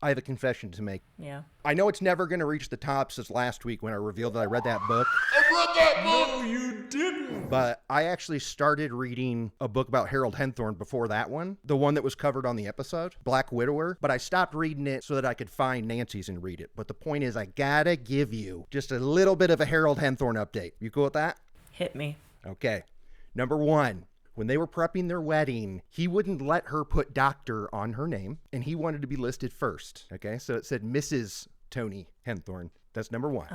I have a confession to make. Yeah. I know it's never going to reach the tops as last week when I revealed that I read that book. I read that book! No, you didn't. But I actually started reading a book about Harold Henthorne before that one, the one that was covered on the episode, Black Widower. But I stopped reading it so that I could find Nancy's and read it. But the point is, I gotta give you just a little bit of a Harold Henthorne update. You cool with that? Hit me. Okay. Number one. When they were prepping their wedding, he wouldn't let her put doctor on her name, and he wanted to be listed first. Okay, so it said Mrs. Tony Henthorne. That's number one.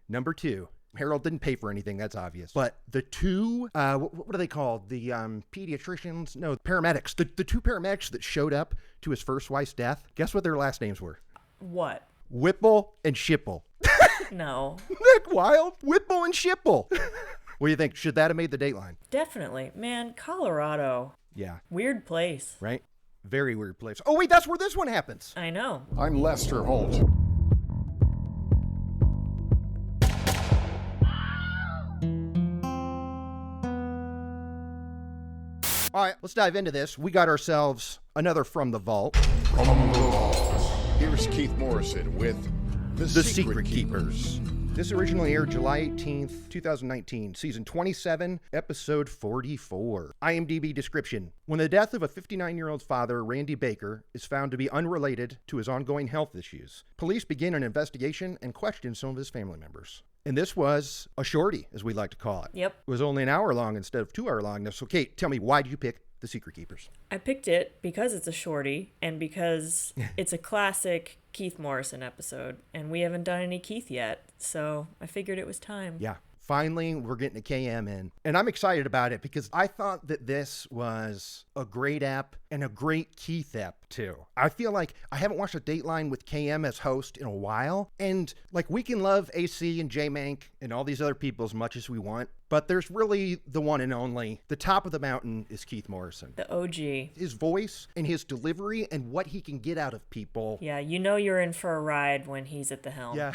Number two, Harold didn't pay for anything. That's obvious. But the two, what are they called? The pediatricians? No, paramedics. The two paramedics that showed up to his first wife's death, guess what their last names were? What? Whipple and Shipple. No. Isn't that wild? Whipple and Shipple. What do you think? Should that have made the Dateline? Definitely. Man, Colorado. Yeah. Weird place. Right? Very weird place. Oh, wait, that's where this one happens. I know. I'm Lester Holt. All right, let's dive into this. We got ourselves another From the Vault. From the vault. Here's Keith Morrison with The Secret Keepers. This originally aired July 18th, 2019, season 27, episode 44. IMDB description. When the death of a 59-year-old father, Randy Baker, is found to be unrelated to his ongoing health issues, police begin an investigation and question some of his family members. And this was a shorty, as we like to call it. Yep. It was only an hour long instead of 2 hour long. Now, so Kate, tell me, why did you pick The Secret Keepers? I picked it because it's a shorty and because it's a classic Keith Morrison episode, and we haven't done any Keith yet, so I figured it was time. Yeah. Finally, we're getting a KM in. And I'm excited about it because I thought that this was a great ep and a great Keith ep, too. I feel like I haven't watched a Dateline with KM as host in a while. And, like, we can love AC and J-Mank and all these other people as much as we want, but there's really the one and only. The top of the mountain is Keith Morrison. The OG. His voice and his delivery and what he can get out of people. Yeah, you know you're in for a ride when he's at the helm. Yeah.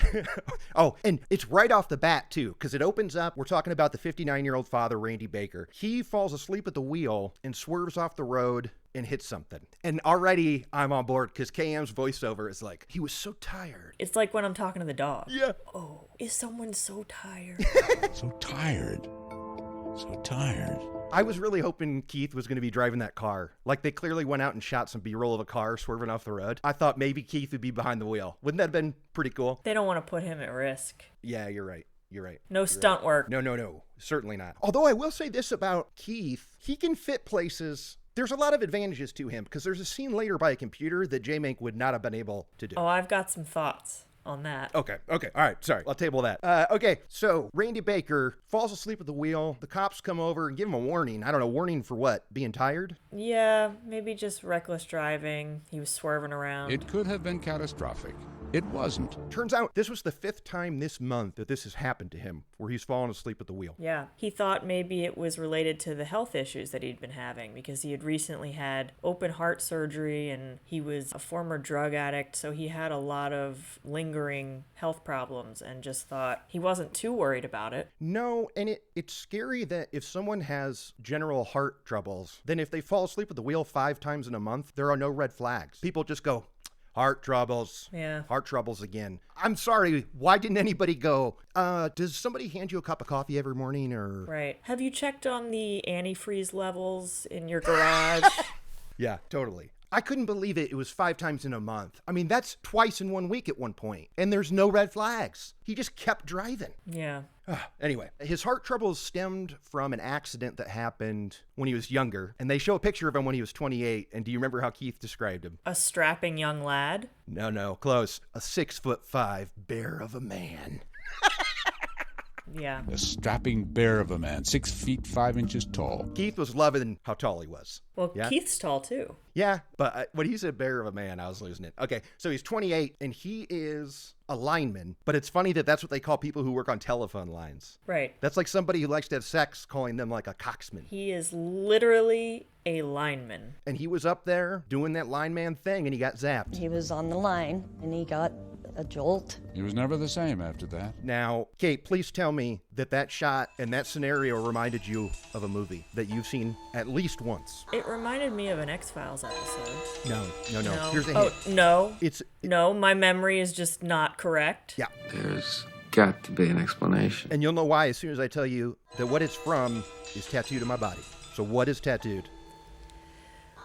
Oh, and it's right off the bat, too, because it opens up. We're talking about the 59-year-old father, Randy Baker. He falls asleep at the wheel and swerves off the road and hits something. And already I'm on board because KM's voiceover is like, he was so tired. It's like when I'm talking to the dog. Yeah. Oh, is someone so tired? So tired. So tired. I was really hoping Keith was going to be driving that car. Like, they clearly went out and shot some B-roll of a car swerving off the road. I thought maybe Keith would be behind the wheel. Wouldn't that have been pretty cool? They don't want to put him at risk. Yeah, you're right. You're right. No stunt work. No. Certainly not. Although I will say this about Keith. He can fit places. There's a lot of advantages to him because there's a scene later by a computer that J-Mank would not have been able to do. Oh, I've got some thoughts on that. Okay. All right. Sorry. I'll table that. Okay. So Randy Baker falls asleep at the wheel. The cops come over and give him a warning. I don't know. Warning for what? Being tired? Yeah, maybe just reckless driving. He was swerving around. It could have been catastrophic. It wasn't. Turns out this was the 5th time this month that this has happened to him, where he's fallen asleep at the wheel. Yeah, he thought maybe it was related to the health issues that he'd been having because he had recently had open heart surgery and he was a former drug addict, so he had a lot of lingering health problems and just thought he wasn't too worried about it. No, and it's scary that if someone has general heart troubles, then if they fall asleep at the wheel 5 times in a month, there are no red flags. People just go, heart troubles. Yeah. Heart troubles again. I'm sorry. Why didn't anybody go, does somebody hand you a cup of coffee every morning or? Right. Have you checked on the antifreeze levels in your garage? Yeah, totally. I couldn't believe it. It was 5 times in a month. I mean, that's twice in 1 week at one point. And there's no red flags. He just kept driving. Yeah. Anyway, his heart troubles stemmed from an accident that happened when he was younger. And they show a picture of him when he was 28. And do you remember how Keith described him? A strapping young lad? No, close. A 6'5" bear of a man. Yeah. A strapping bear of a man, 6 feet 5 inches tall. Keith was loving how tall he was. Well, Yeah? Keith's tall too. Yeah, but when he said bear of a man, I was losing it. Okay, so he's 28, and he is a lineman. But it's funny that that's what they call people who work on telephone lines. Right. That's like somebody who likes to have sex calling them like a coxman. He is literally a lineman. And he was up there doing that lineman thing, and he got zapped. He was on the line, and he got a jolt. He was never the same after that. Now, Kate, please tell me that shot and that scenario reminded you of a movie that you've seen at least once. It reminded me of an X-Files episode. No. No. Here's a Oh, hint. no. It's No, my memory is just not correct. Yeah. There's got to be an explanation. And you'll know why as soon as I tell you that what it's from is tattooed on my body. So what is tattooed?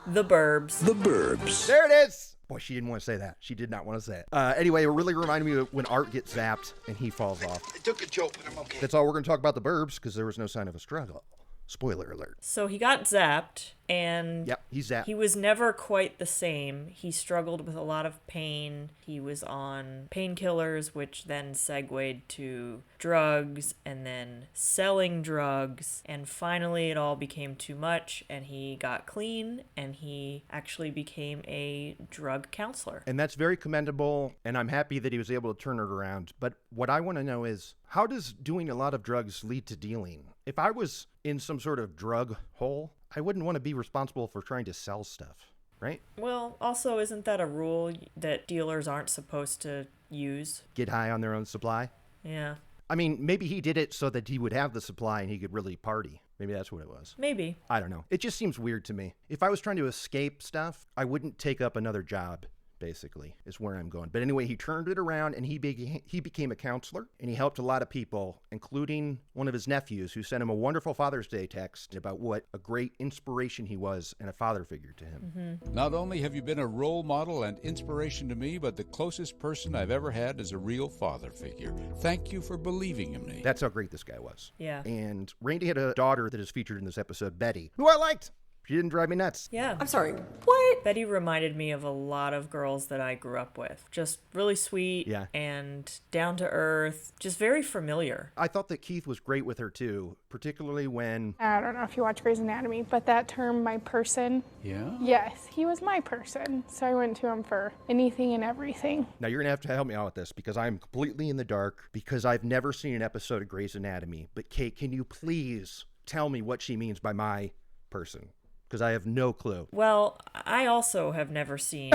The Burbs. The Burbs. There it is! Boy, she didn't want to say that. She did not want to say it. Anyway, it really reminded me of when Art gets zapped and he falls off. I took a joke, but I'm okay. That's all we're going to talk about the Burbs because there was no sign of a struggle. Spoiler alert. So he got zapped, and Yep, he's zapped. he was never quite the same. He struggled with a lot of pain. He was on painkillers, which then segued to drugs, and then selling drugs. And finally, it all became too much, and he got clean, and he actually became a drug counselor. And that's very commendable, and I'm happy that he was able to turn it around. But what I want to know is, how does doing a lot of drugs lead to dealing? If I was in some sort of drug hole, I wouldn't want to be responsible for trying to sell stuff, right? Well, also, isn't that a rule that dealers aren't supposed to use? Get high on their own supply? Yeah, I mean, maybe he did it so that he would have the supply and he could really party. Maybe that's what it was. maybe. I don't know. It just seems weird to me. If I was trying to escape stuff, I wouldn't take up another job, basically, is where I'm going. But anyway, he turned it around and he became a counselor, and he helped a lot of people, including one of his nephews who sent him a wonderful Father's Day text about what a great inspiration he was and a father figure to him. Not only have you been a role model and inspiration to me, but the closest person I've ever had as a real father figure. Thank you for believing in me. That's how great this guy was. Yeah. And Randy had a daughter that is featured in this episode, Betty, who I liked. She didn't drive me nuts. Yeah. I'm sorry, what? Betty reminded me of a lot of girls that I grew up with. Just really sweet Yeah. and down to earth, just very familiar. I thought that Keith was great with her too, particularly when I don't know if you watch Grey's Anatomy, but that term, my person, Yeah? yes, he was my person. So I went to him for anything and everything. Now, you're going to have to help me out with this because I'm completely in the dark because I've never seen an episode of Grey's Anatomy. But, Kate, can you please tell me what she means by my person? Because I have no clue. Well, I also have never seen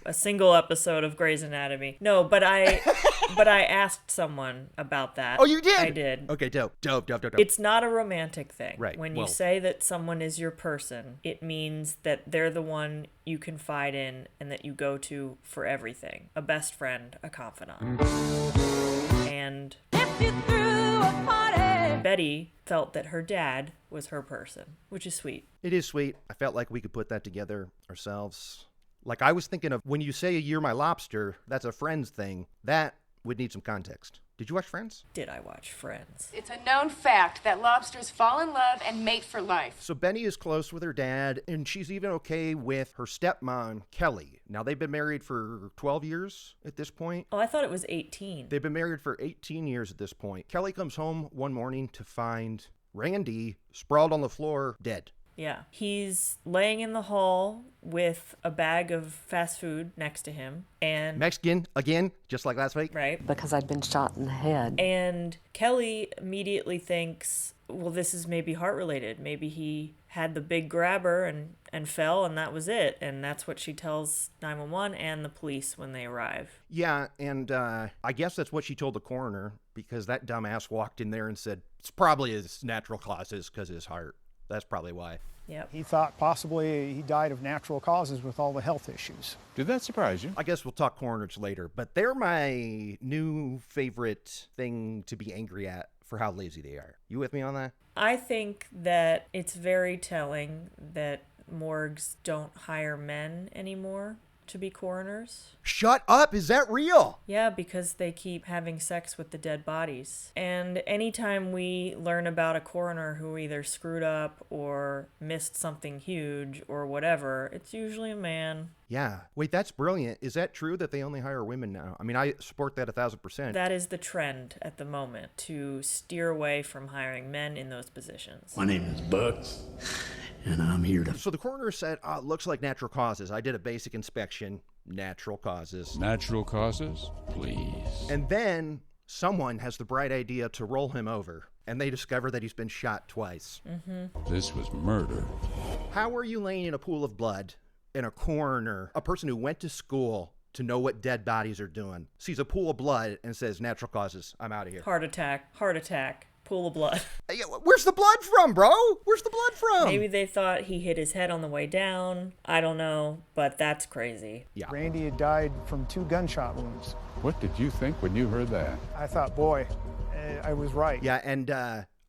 a single episode of Grey's Anatomy. No, but I asked someone about that. Oh, you did? I did. Okay, dope. It's not a romantic thing. Right, When well- you say that someone is your person, it means that they're the one you confide in and that you go to for everything. A best friend, a confidant. And Betty felt that her dad was her person, which is sweet. It is sweet. I felt like we could put that together ourselves. Like, I was thinking of when you say you're my lobster, that's a Friends thing. That would need some context. Did you watch Friends? Did I watch Friends? It's a known fact that lobsters fall in love and mate for life. So Benny is close with her dad, and she's even okay with her stepmom, Kelly. Now, they've been married for 12 years at this point. Oh, I thought it was 18. They've been married for 18 years at this point. Kelly comes home one morning to find Randy sprawled on the floor, dead. Yeah. He's laying in the hall with a bag of fast food next to him. And Mexican, again, just like last week. right. Because I'd been shot in the head. And Kelly immediately thinks, well, this is maybe heart related. Maybe he had the big grabber and fell, and that was it. And that's what she tells 911 and the police when they arrive. Yeah, and I guess that's what she told the coroner, because that dumbass walked in there and said, it's probably his natural causes because of his heart. That's probably why. Yep. He thought possibly he died of natural causes with all the health issues. Did that surprise you? I guess we'll talk coroners later, but they're my new favorite thing to be angry at for how lazy they are. You with me on that? I think that it's very telling that morgues don't hire men anymore to be coroners. Shut up! Is that real? Yeah, because they keep having sex with the dead bodies. And anytime we learn about a coroner who either screwed up or missed something huge or whatever, it's usually a man. Yeah. Wait, that's brilliant. Is that true that they only hire women now? I mean, I support that 1,000%. That is the trend at the moment, to steer away from hiring men in those positions. My name is Bucks, and I'm here to... So the coroner said, it looks like natural causes. I did a basic inspection. Natural causes. Natural causes? Please. And then someone has the bright idea to roll him over, and they discover that he's been shot twice. This was murder. How are you laying in a pool of blood and a coroner, a person who went to school to know what dead bodies are doing, sees a pool of blood and says, natural causes, I'm out of here? Heart attack. Pool of blood. Yeah, where's the blood from, bro? Where's the blood from? Maybe they thought he hit his head on the way down. I don't know, but that's crazy. Yeah. Randy had died from 2 gunshot wounds. What did you think when you heard that? I thought, boy, I was right. Yeah, and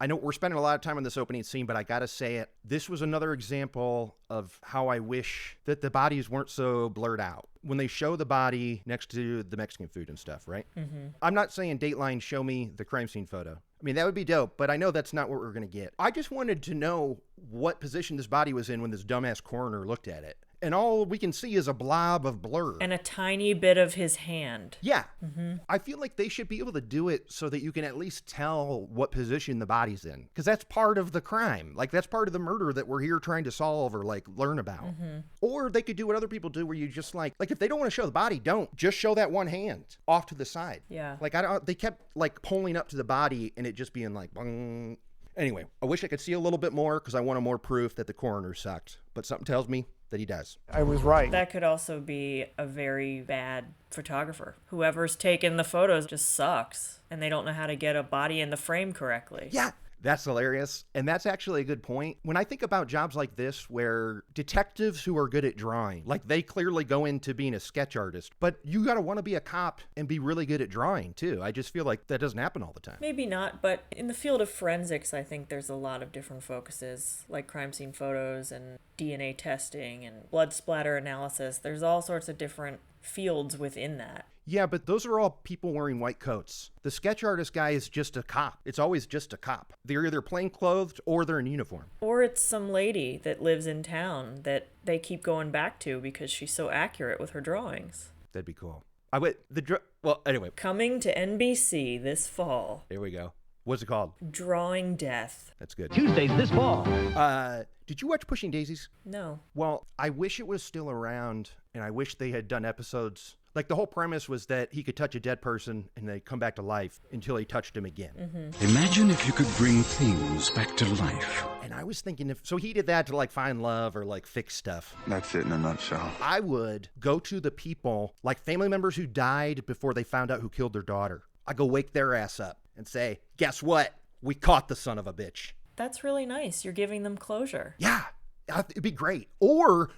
I know we're spending a lot of time on this opening scene, but I gotta say it. This was another example of how I wish that the bodies weren't so blurred out. When they show the body next to the Mexican food and stuff, right? Mm-hmm. I'm not saying Dateline show me the crime scene photo. I mean, that would be dope, but I know that's not what we're gonna get. I just wanted to know what position this body was in when this dumbass coroner looked at it. And all we can see is a blob of blur. And a tiny bit of his hand. Yeah. Mm-hmm. I feel like they should be able to do it so that you can at least tell what position the body's in. Because that's part of the crime. Like, that's part of the murder that we're here trying to solve or, like, learn about. Mm-hmm. Or they could do what other people do where you just, like if they don't want to show the body, don't. Just show that one hand off to the side. Yeah. Like, they kept, like, pulling up to the body and it just being like, bung. Anyway, I wish I could see a little bit more because I wanted more proof that the coroner sucked. But something tells me that he does. I was right. That could also be a very bad photographer. Whoever's taken the photos just sucks, and they don't know how to get a body in the frame correctly. Yeah. That's hilarious. And that's actually a good point. When I think about jobs like this where detectives who are good at drawing, like they clearly go into being a sketch artist, but you got to want to be a cop and be really good at drawing too. I just feel like that doesn't happen all the time. Maybe not, but in the field of forensics, I think there's a lot of different focuses, like crime scene photos and DNA testing and blood splatter analysis. There's all sorts of different fields within that. Yeah, but those are all people wearing white coats. The sketch artist guy is just a cop. It's always just a cop. They're either plainclothed or they're in uniform. Or it's some lady that lives in town that they keep going back to because she's so accurate with her drawings. That'd be cool. Anyway. Coming to NBC this fall. There we go. What's it called? Drawing Death. That's good. Tuesdays this fall. Did you watch Pushing Daisies? No. Well, I wish it was still around, and I wish they had done episodes. Like, the whole premise was that he could touch a dead person and they'd come back to life until he touched him again. Mm-hmm. Imagine if you could bring things back to life. And I was thinking so he did that to, like, find love or, like, fix stuff. That's it in a nutshell. I would go to the people, like family members who died before they found out who killed their daughter. I go wake their ass up and say, guess what? We caught the son of a bitch. That's really nice. You're giving them closure. Yeah. It'd be great. Or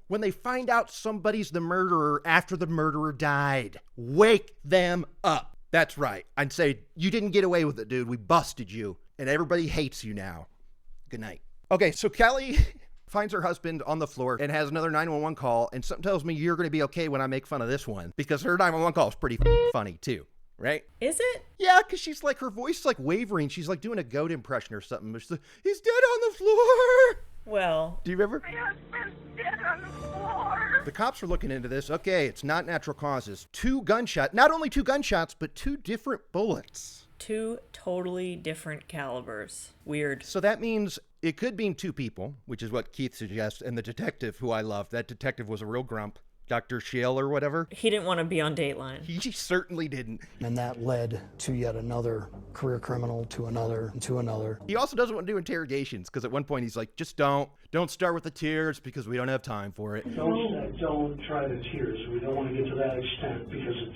when they find out somebody's the murderer after the murderer died, wake them up. That's right. I'd say, you didn't get away with it, dude. We busted you, and everybody hates you now. Good night. Okay, so Kelly finds her husband on the floor and has another 911 call, and something tells me you're going to be okay when I make fun of this one, because her 911 call is pretty funny, too. Right? Is it? Yeah, because she's like, her voice is like wavering. She's like doing a goat impression or something. She's like, he's dead on the floor. Well, do you remember? My husband's dead on the floor. The cops are looking into this. Okay, it's not natural causes. 2 gunshots. Not only 2 gunshots, but 2 different bullets. 2 totally different calibers. Weird. So that means it could mean 2 people, which is what Keith suggests, and the detective, who I love. That detective was a real grump. Dr. Shale or whatever. He didn't want to be on Dateline. He certainly didn't. And that led to yet another career criminal, to another, and to another. He also doesn't want to do interrogations, because at one point he's like, just don't start with the tears because we don't have time for it. Don't try the tears. We don't want to get to that extent because it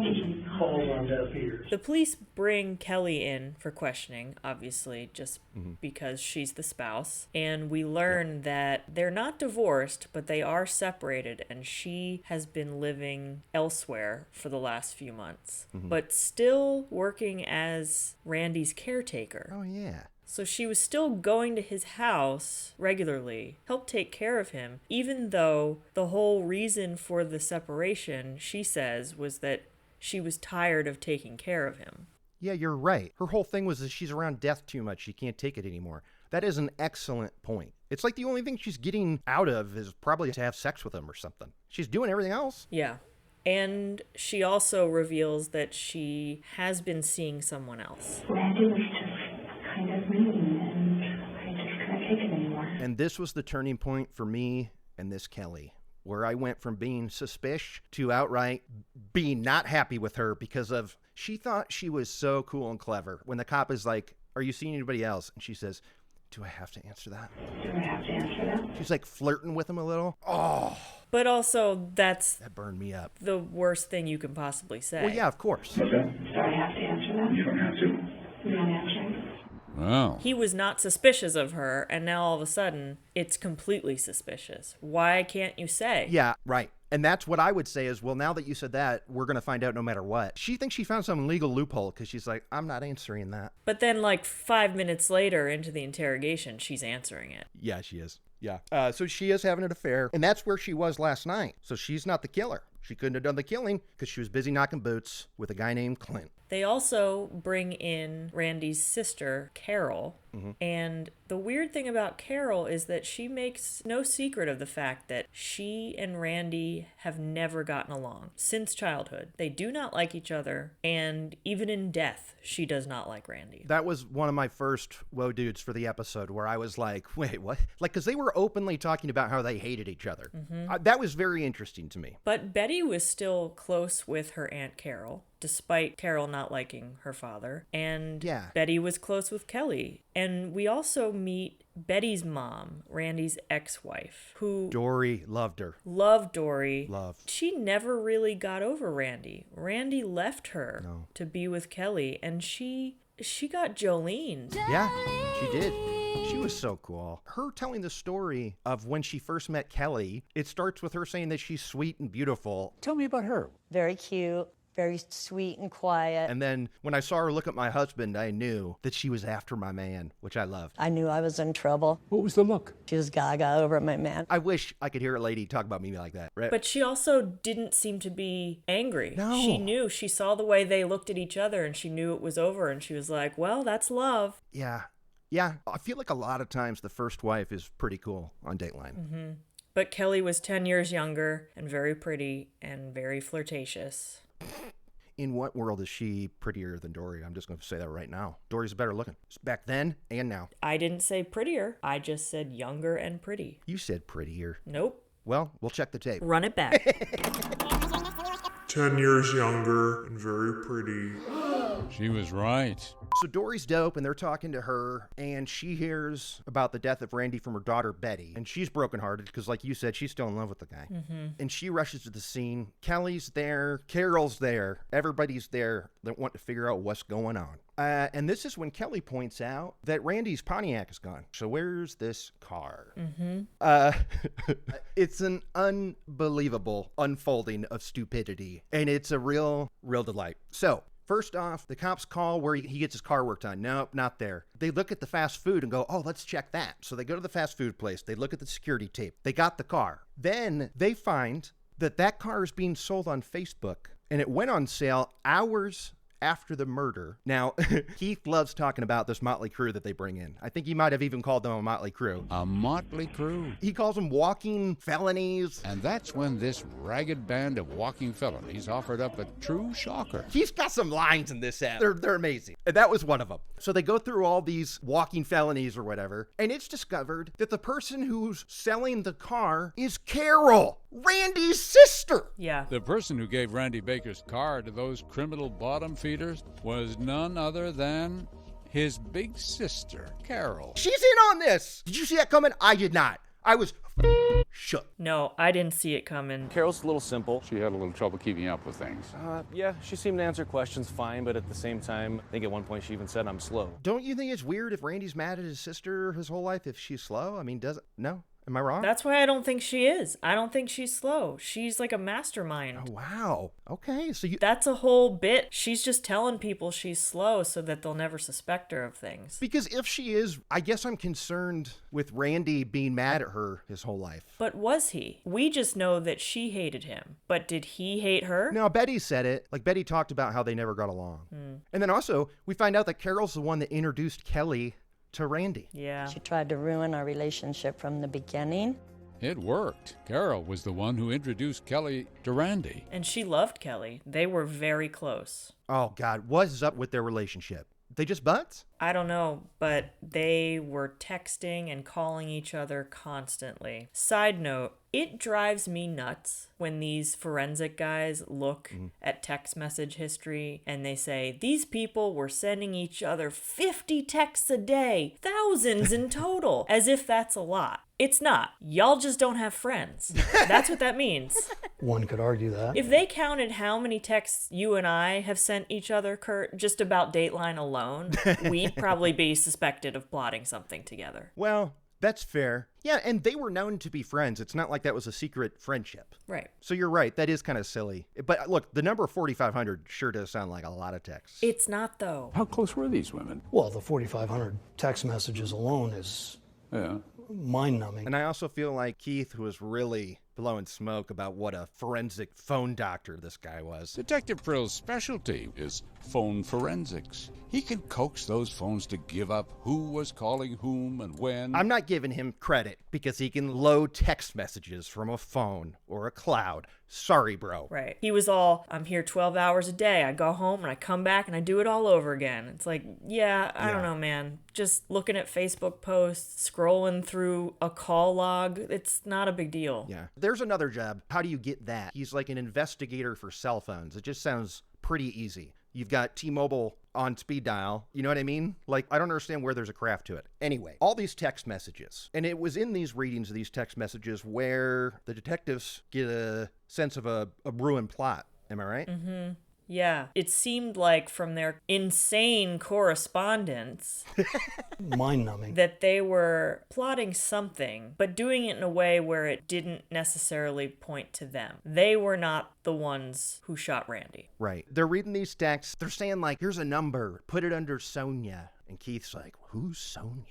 just falls on deaf ears. The police bring Kelly in for questioning, obviously, just because she's the spouse. And we learn that they're not divorced, but they are separated, and she has been living elsewhere for the last few months, but still working as Randy's caretaker. Oh, yeah. So she was still going to his house regularly, help take care of him, even though the whole reason for the separation, she says, was that she was tired of taking care of him. Yeah, you're right. Her whole thing was that she's around death too much. She can't take it anymore. That is an excellent point. It's like the only thing she's getting out of is probably to have sex with him or something. She's doing everything else. Yeah. And she also reveals that she has been seeing someone else. Randy was just kind of mean, and I just couldn't take it anymore. And this was the turning point for me and this Kelly, where I went from being suspicious to outright being not happy with her because of, she thought she was so cool and clever. When the cop is like, are you seeing anybody else? And she says, do I have to answer that? Do I have to answer that? She's like flirting with him a little. Oh. But also, that burned me up. The worst thing you can possibly say. Well, yeah, of course. Okay. Do I have to answer that? You don't have to. You're not answering. Wow. He was not suspicious of her, and now all of a sudden, it's completely suspicious. Why can't you say? Yeah, right. And that's what I would say is, well, now that you said that, we're going to find out no matter what. She thinks she found some legal loophole because she's like, I'm not answering that. But then, like, 5 minutes later into the interrogation, she's answering it. Yeah, she is. Yeah. So she is having an affair, and that's where she was last night. So she's not the killer. She couldn't have done the killing because she was busy knocking boots with a guy named Clint. They also bring in Randy's sister, Carol. Mm-hmm. And the weird thing about Carol is that she makes no secret of the fact that she and Randy have never gotten along since childhood. They do not like each other, and even in death, she does not like Randy. That was one of my first whoa dudes for the episode where I was like, wait, what? Like, because they were openly talking about how they hated each other. Mm-hmm. That was very interesting to me. But Betty was still close with her Aunt Carol, despite Carol not liking her father. And yeah. Betty was close with Kelly. And we also meet Betty's mom, Randy's ex-wife, who... Dory loved her. Loved Dory. Loved. She never really got over Randy. Randy left her to be with Kelly, and she got Jolene. Yeah, she did. She was so cool. Her telling the story of when she first met Kelly, it starts with her saying that she's sweet and beautiful. Tell me about her. Very cute, very sweet and quiet. And then when I saw her look at my husband, I knew that she was after my man, which I loved. I knew I was in trouble. What was the look? She was gaga over my man. I wish I could hear a lady talk about me like that. Right? But she also didn't seem to be angry. No. She knew. She saw the way they looked at each other, and she knew it was over, and she was like, well, that's love. Yeah. Yeah. I feel like a lot of times the first wife is pretty cool on Dateline. Mm-hmm. But Kelly was 10 years younger and very pretty and very flirtatious. In what world is she prettier than Dory? I'm just going to say that right now. Dory's better looking. Back then and now. I didn't say prettier. I just said younger and pretty. You said prettier. Nope. Well, we'll check the tape. Run it back. 10 years younger and very pretty. She was right. So Dory's dope, and they're talking to her, and she hears about the death of Randy from her daughter, Betty. And she's brokenhearted because, like you said, she's still in love with the guy. Mm-hmm. And she rushes to the scene. Kelly's there. Carol's there. Everybody's there that want to figure out what's going on. And this is when Kelly points out that Randy's Pontiac is gone. So where's this car? Mm-hmm. It's an unbelievable unfolding of stupidity, and it's a real delight. So first off, the cops call where he gets his car worked on. Nope, not there. They look at the fast food and go, oh, let's check that. So they go to the fast food place. They look at the security tape. They got the car. Then they find that car is being sold on Facebook, and it went on sale hours after the murder. Now, Keith loves talking about this motley crew that they bring in. I think he might have even called them a motley crew. A motley crew. He calls them walking felonies. And that's when this ragged band of walking felonies offered up a true shocker. He's got some lines in this ad. They're amazing. And that was one of them. So they go through all these walking felonies or whatever, and it's discovered that the person who's selling the car is Carol, Randy's sister. Yeah. The person who gave Randy Baker's car to those criminal bottom feeders was none other than his big sister, Carol. She's in on this. Did you see that coming? I did not. I was shook. No, I didn't see it coming. Carol's a little simple. She had a little trouble keeping up with things. Yeah, she seemed to answer questions fine, but at the same time, I think at one point she even said I'm slow. Don't you think it's weird if Randy's mad at his sister his whole life if she's slow? I mean, does it? No? Am I wrong? That's why I don't think she is. I don't think she's slow. She's like a mastermind. Oh, wow. Okay, so That's a whole bit. She's just telling people she's slow so that they'll never suspect her of things. Because if she is, I guess I'm concerned with Randy being mad at her his whole life. But was he? We just know that she hated him. But did he hate her? No, Betty said it. Like, Betty talked about how they never got along. And then also, we find out that Carol's the one that introduced Kelly to Randy. Yeah. She tried to ruin our relationship from the beginning. It worked. Carol was the one who introduced Kelly to Randy. And she loved Kelly. They were very close. Oh, God. What is up with their relationship? They just butts? I don't know, but they were texting and calling each other constantly. Side note, it drives me nuts when these forensic guys look at text message history and they say, these people were sending each other 50 texts a day, thousands in total, as if that's a lot. It's not. Y'all just don't have friends. That's what that means. One could argue that. If they counted how many texts you and I have sent each other, Kurt, just about Dateline alone, we'd probably be suspected of plotting something together. Well, that's fair. Yeah, and they were known to be friends. It's not like that was a secret friendship. Right. So you're right. That is kind of silly. But look, the number 4,500 sure does sound like a lot of texts. It's not, though. How close were these women? Well, the 4,500 text messages alone is mind-numbing. And I also feel like Keith was really blowing smoke about what a forensic phone doctor this guy was. Detective Prill's specialty is phone forensics. He can coax those phones to give up who was calling whom and when. I'm not giving him credit because he can load text messages from a phone or a cloud. Sorry, bro. Right. He was all, I'm here 12 hours a day. I go home and I come back and I do it all over again. It's like, I don't know, man. Just looking at Facebook posts, scrolling through a call log, it's not a big deal. Yeah. There's another job. How do you get that? He's like an investigator for cell phones. It just sounds pretty easy. You've got T-Mobile on speed dial. You know what I mean? Like, I don't understand where there's a craft to it. Anyway, all these text messages. And it was in these readings of these text messages where the detectives get a sense of a brewing plot. Am I right? Mm-hmm. Yeah. It seemed like from their insane correspondence mind-numbing that they were plotting something, but doing it in a way where it didn't necessarily point to them. They were not the ones who shot Randy. Right. They're reading these texts. They're saying like, here's a number. Put it under Sonia. And Keith's like, who's Sonia?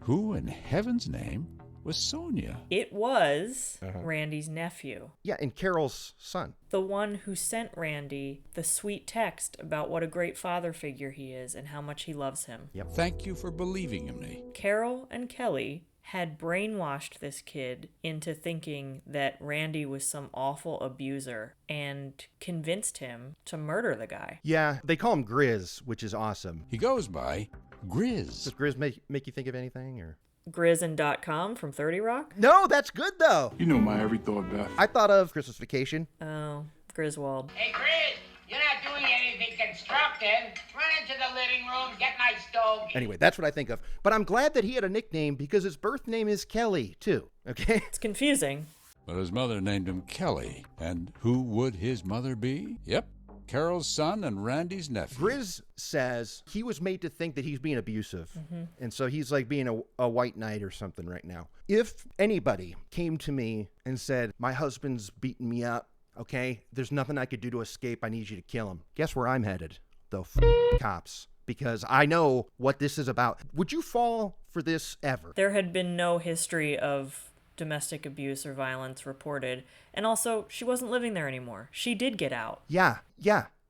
Who in heaven's name was Sonia? It was Randy's nephew. Yeah, and Carol's son. The one who sent Randy the sweet text about what a great father figure he is and how much he loves him. Yep. Thank you for believing in me. Carol and Kelly had brainwashed this kid into thinking that Randy was some awful abuser and convinced him to murder the guy. Yeah, they call him Grizz, which is awesome. He goes by Grizz. Does Grizz make you think of anything, or? Grizzin.com from 30 Rock? No, that's good, though. You know my every thought, Beth. I thought of Christmas Vacation. Oh, Griswold. Hey, Grizz, you're not doing anything constructive. Run into the living room, get my stove. Anyway, that's what I think of. But I'm glad that he had a nickname because his birth name is Kelly, too. Okay? It's confusing. But his mother named him Kelly. And who would his mother be? Yep. Carol's son and Randy's nephew. Grizz says he was made to think that he's being abusive. And so he's like being a white knight or something right now. If anybody came to me and said, my husband's beating me up, okay, there's nothing I could do to escape. I need you to kill him. Guess where I'm headed? The cops. Because I know what this is about. Would you fall for this ever? There had been no history of domestic abuse or violence reported. And also, she wasn't living there anymore. She did get out. Yeah,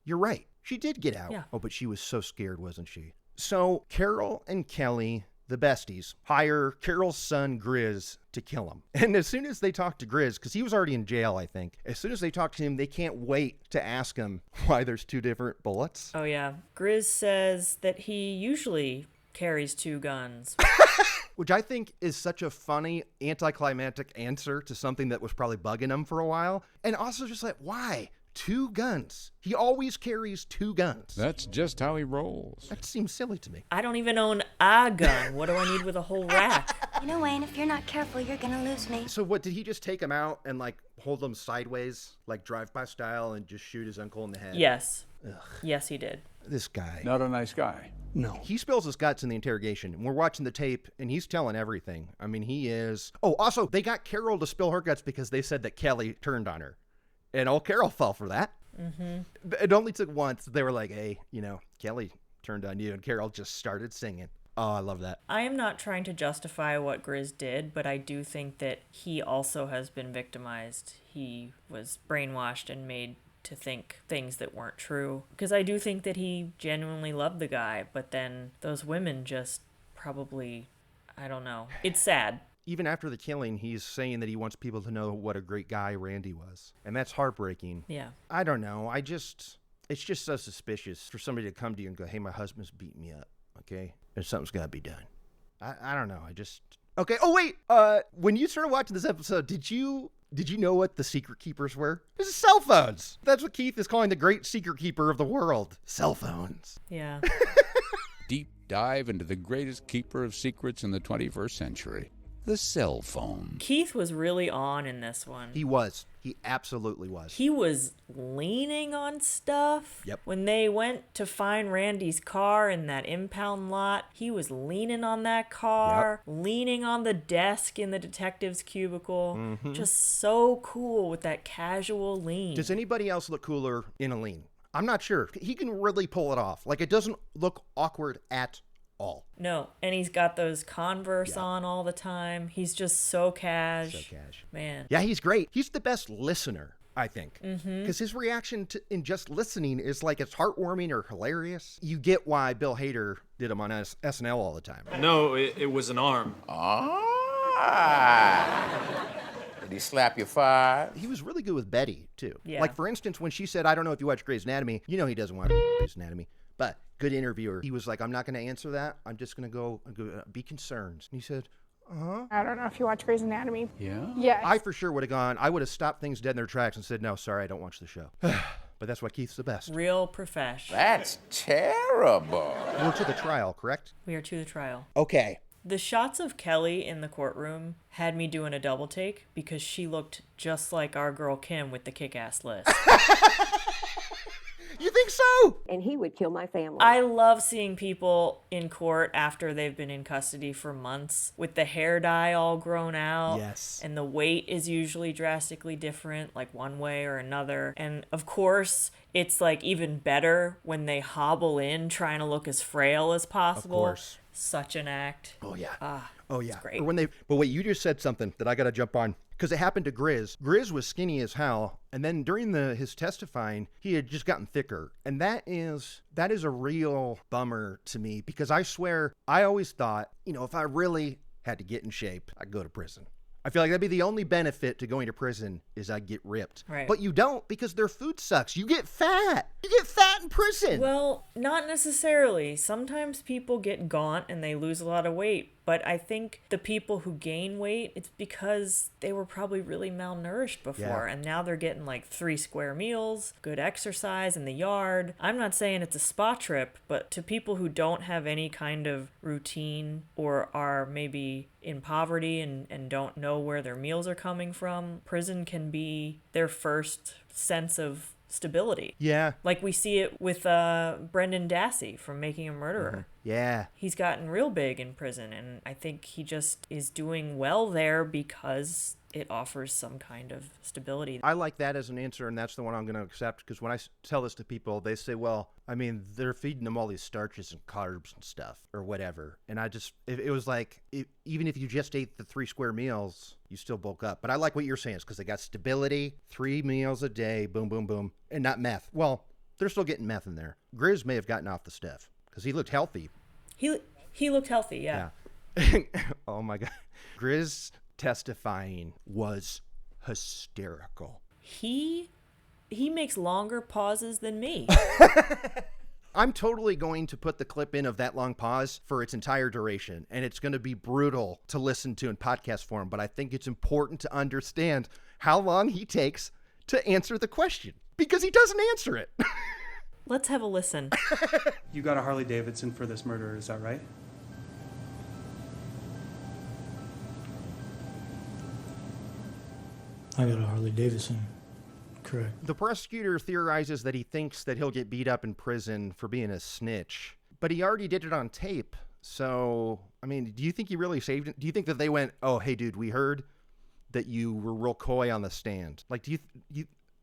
you're right. She did get out. Yeah. Oh, but she was so scared, wasn't she? So Carol and Kelly, the besties, hire Carol's son, Grizz, to kill him. And as soon as they talk to Grizz, because he was already in jail, I think, as soon as they talk to him, they can't wait to ask him why there's two different bullets. Oh, yeah. Grizz says that he usually carries two guns. Which I think is such a funny, anticlimactic answer to something that was probably bugging him for a while. And also just like, why? Two guns. He always carries two guns. That's just how he rolls. That seems silly to me. I don't even own a gun. What do I need with a whole rack? You know, Wayne, if you're not careful, you're gonna lose me. So what, did he just take him out and like hold them sideways, like drive-by style, and just shoot his uncle in the head? Yes. Ugh. Yes, he did. This guy. Not a nice guy. No. He spills his guts in the interrogation. And we're watching the tape, and he's telling everything. I mean, he is... Oh, also, they got Carol to spill her guts because they said that Kelly turned on her. And old Carol fell for that. Mm-hmm. It only took once. They were like, hey, Kelly turned on you. And Carol just started singing. Oh, I love that. I am not trying to justify what Grizz did, but I do think that he also has been victimized. He was brainwashed and made to think things that weren't true. Because I do think that he genuinely loved the guy, but then those women just probably, I don't know. It's sad. Even after the killing, he's saying that he wants people to know what a great guy Randy was. And that's heartbreaking. Yeah. I don't know. It's just so suspicious for somebody to come to you and go, hey, my husband's beating me up. okay? And something's got to be done. I don't know. Okay. Oh, wait. When you started watching this episode, did you know what the secret keepers were? This is cell phones. That's what Keith is calling the great secret keeper of the world. Cell phones. Yeah. Deep dive into the greatest keeper of secrets in the 21st century. The cell phone. Keith was really on in this one. He was. He absolutely was. He was leaning on stuff. Yep. When they went to find Randy's car in that impound lot, he was leaning on that car, leaning on the desk in the detective's cubicle. Mm-hmm. Just so cool with that casual lean. Does anybody else look cooler in a lean? I'm not sure. He can really pull it off. Like, it doesn't look awkward at all. No, and he's got those Converse on all the time. He's just so cash. Man. Yeah, he's great. He's the best listener, I think. Because his reaction in just listening is like it's heartwarming or hilarious. You get why Bill Hader did him on SNL all the time. No, it was an arm. Did he slap you 5? He was really good with Betty, too. Yeah. Like, for instance, when she said, I don't know if you watch Grey's Anatomy, you know he doesn't watch Grey's Anatomy, but good interviewer. He was like, I'm not going to answer that. I'm just going to go be concerned. And he said, I don't know if you watch Grey's Anatomy. Yeah? Yes. I for sure would have gone, I would have stopped things dead in their tracks and said, no, sorry, I don't watch the show. But that's why Keith's the best. Real professional. That's terrible. We're to the trial, correct? We are to the trial. Okay. The shots of Kelly in the courtroom had me doing a double take because she looked just like our girl Kim with the kick-ass list. You think so? And he would kill my family. I love seeing people in court after they've been in custody for months with the hair dye all grown out. Yes. And the weight is usually drastically different, like one way or another. And of course, it's like even better when they hobble in trying to look as frail as possible. Of course. Such an act. Oh, yeah. Oh, yeah. Great. Or but wait, you just said something that I got to jump on. Because it happened to Grizz. Grizz was skinny as hell, and then during his testifying, he had just gotten thicker. And that is a real bummer to me, because I swear, I always thought, if I really had to get in shape, I'd go to prison. I feel like that'd be the only benefit to going to prison is I'd get ripped. Right. But you don't, because their food sucks. You get fat. You get fat in prison. Well, not necessarily. Sometimes people get gaunt and they lose a lot of weight. But I think the people who gain weight, it's because they were probably really malnourished before. Yeah. And now they're getting like 3 square meals, good exercise in the yard. I'm not saying it's a spa trip, but to people who don't have any kind of routine or are maybe in poverty and don't know where their meals are coming from, prison can be their first sense of stability. Yeah. Like we see it with Brendan Dassey from Making a Murderer. Mm-hmm. Yeah. He's gotten real big in prison, and I think he just is doing well there because it offers some kind of stability. I like that as an answer, and that's the one I'm going to accept, because when I tell this to people, they say, well, I mean, they're feeding them all these starches and carbs and stuff or whatever. And it was like, even if you just ate the 3 square meals, you still bulk up. But I like what you're saying, because they got stability, 3 meals a day, boom, boom, boom, and not meth. Well, they're still getting meth in there. Grizz may have gotten off the stuff because he looked healthy. He looked healthy, yeah. Oh my God. Grizz testifying was hysterical. He makes longer pauses than me. I'm totally going to put the clip in of that long pause for its entire duration, and it's going to be brutal to listen to in podcast form, but I think it's important to understand how long he takes to answer the question, because he doesn't answer it. Let's have a listen. You got a Harley Davidson for this murder, is that right? I got a Harley Davidson. Correct. The prosecutor theorizes that he thinks that he'll get beat up in prison for being a snitch, but he already did it on tape. So, I mean, do you think he really saved it? Do you think that they went, oh, hey, dude, we heard that you were real coy on the stand? Like,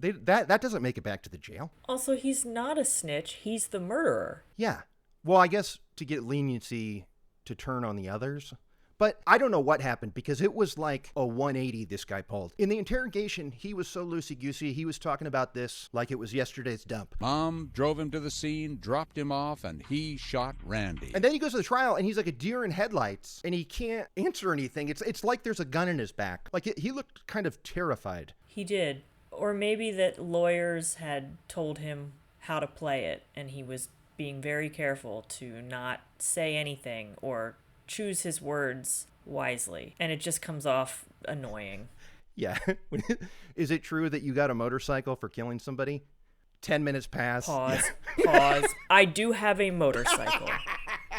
that doesn't make it back to the jail. Also, he's not a snitch. He's the murderer. Yeah. Well, I guess to get leniency to turn on the others. But I don't know what happened, because it was like a 180 this guy pulled. In the interrogation, he was so loosey-goosey. He was talking about this like it was yesterday's dump. Mom drove him to the scene, dropped him off, and he shot Randy. And then he goes to the trial, and he's like a deer in headlights, and he can't answer anything. It's like there's a gun in his back. Like, he looked kind of terrified. He did. Or maybe that lawyers had told him how to play it, and he was being very careful to not say anything or choose his words wisely. And it just comes off annoying. Yeah. Is it true that you got a motorcycle for killing somebody? 10 minutes pass. Pause. Pause. I do have a motorcycle.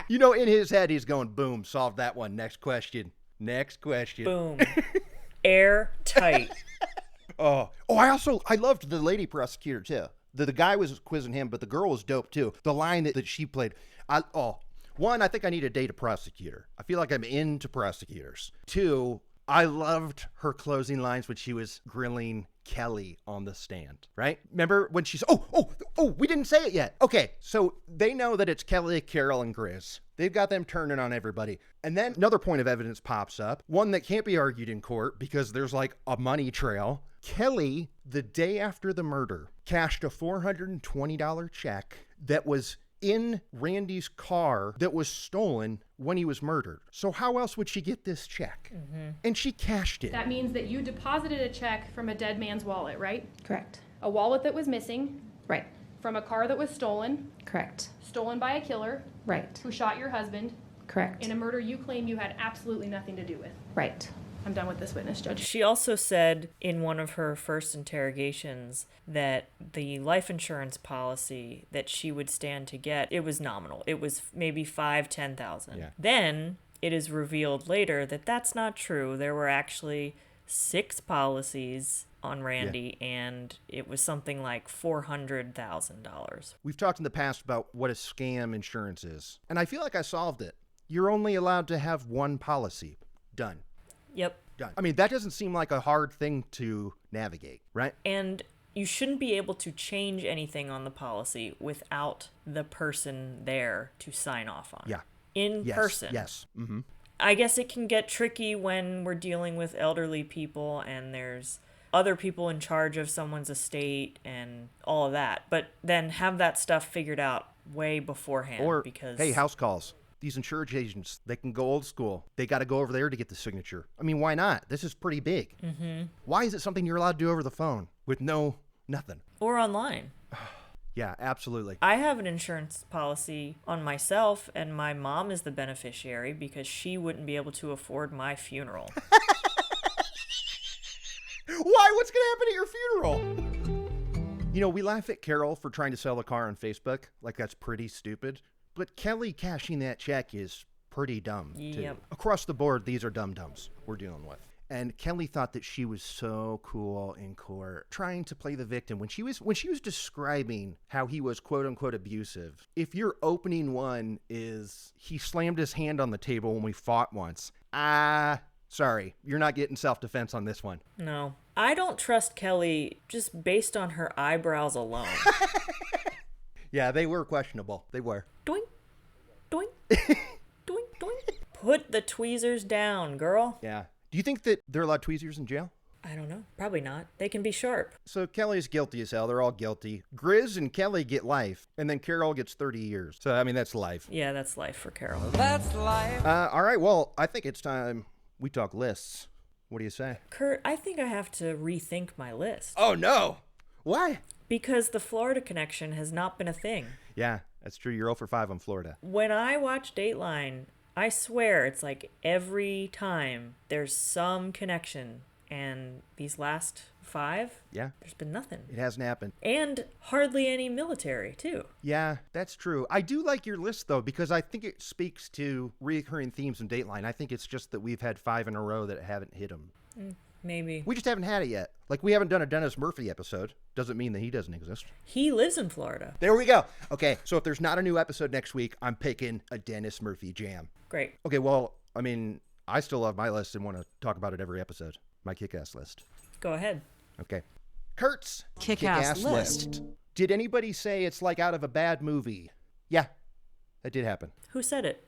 You know, in his head, he's going, boom, solved that one. Next question. Next question. Boom. Airtight. I loved the lady prosecutor, too. The guy was quizzing him, but the girl was dope, too. The line that she played. One, I think I need a date a prosecutor. I feel like I'm into prosecutors. Two, I loved her closing lines when she was grilling Kelly on the stand, right? Remember when she's, we didn't say it yet. Okay, so they know that it's Kelly, Carol, and Grizz. They've got them turning on everybody. And then another point of evidence pops up, one that can't be argued in court because there's like a money trail. Kelly, the day after the murder, cashed a $420 check that was in Randy's car that was stolen when he was murdered. So how else would she get this check? Mm-hmm. And she cashed it. That means that you deposited a check from a dead man's wallet, right? Correct. A wallet that was missing. Right. From a car that was stolen. Correct. Stolen by a killer. Right. Who shot your husband. Correct. In a murder you claim you had absolutely nothing to do with. Right. I'm done with this witness, Judge. She also said in one of her first interrogations that the life insurance policy that she would stand to get, it was nominal. It was maybe $5,000-$10,000. Yeah. Then it is revealed later that that's not true. There were actually 6 policies on Randy, and it was something like $400,000. We've talked in the past about what a scam insurance is, and I feel like I solved it. You're only allowed to have one policy. Done. Yep. Done. I mean, that doesn't seem like a hard thing to navigate, right? And you shouldn't be able to change anything on the policy without the person there to sign off on. Yeah. In person. Yes. Mm-hmm. I guess it can get tricky when we're dealing with elderly people and there's other people in charge of someone's estate and all of that. But then have that stuff figured out way beforehand. Or, because hey, house calls. These insurance agents, they can go old school. They got to go over there to get the signature. I mean, why not? This is pretty big. Mm-hmm. Why is it something you're allowed to do over the phone with nothing? Or online. Yeah, absolutely. I have an insurance policy on myself, and my mom is the beneficiary because she wouldn't be able to afford my funeral. Why? What's going to happen at your funeral? You know, we laugh at Carol for trying to sell a car on Facebook. Like, that's pretty stupid. But Kelly cashing that check is pretty dumb, too. Yep. Across the board, these are dum-dums we're dealing with. And Kelly thought that she was so cool in court, trying to play the victim. When she was describing how he was quote-unquote abusive, if your opening one is, he slammed his hand on the table when we fought once, sorry, you're not getting self-defense on this one. No. I don't trust Kelly just based on her eyebrows alone. Yeah, they were questionable. They were. Doink, doink, doink, doink. Put the tweezers down, girl. Yeah. Do you think that there are a lot of tweezers in jail? I don't know. Probably not. They can be sharp. So Kelly's guilty as hell. They're all guilty. Grizz and Kelly get life, and then Carol gets 30 years. So, I mean, that's life. Yeah, that's life for Carol. That's life. All right, well, I think it's time we talk lists. What do you say? Kurt, I think I have to rethink my list. Oh, no. Why? Because the Florida connection has not been a thing. Yeah, that's true. You're 0 for 5 on Florida. When I watch Dateline, I swear it's like every time there's some connection. And these last 5, there's been nothing. It hasn't happened. And hardly any military, too. Yeah, that's true. I do like your list, though, because I think it speaks to recurring themes in Dateline. I think it's just that we've had 5 in a row that haven't hit them. Maybe. We just haven't had it yet. Like, we haven't done a Dennis Murphy episode. Doesn't mean that he doesn't exist. He lives in Florida. There we go. Okay, so if there's not a new episode next week, I'm picking a Dennis Murphy jam. Great. Okay, well, I mean, I still love my list and want to talk about it every episode. My kick-ass list. Go ahead. Okay. Kurt's kick-ass list. Did anybody say it's like out of a bad movie? Yeah, that did happen. Who said it?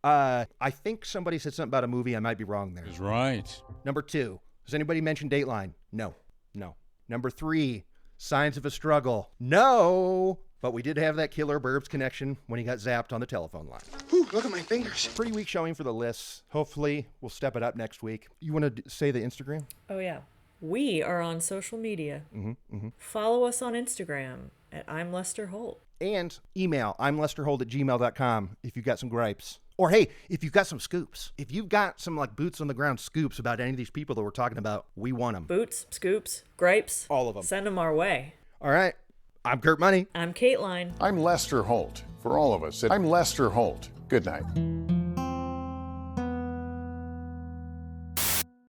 I think somebody said something about a movie. I might be wrong there. That's right. Number 2. Does anybody mention Dateline? No. Number 3. Signs of a Struggle. No. But we did have that Killer Burbs connection when he got zapped on the telephone line. Whew, look at my fingers. Pretty weak showing for the lists. Hopefully, we'll step it up next week. You want to say the Instagram? Oh, yeah. We are on social media. Mm-hmm. Follow us on Instagram at I'm Lester Holt. And email, imlesterholt@gmail.com if you've got some gripes. Or hey, if you've got some scoops. If you've got some like boots on the ground scoops about any of these people that we're talking about, we want them. Boots, scoops, gripes. All of them. Send them our way. All right. I'm Kurt Money. I'm Kateline. I'm Lester Holt. For all of us, I'm Lester Holt. Good night.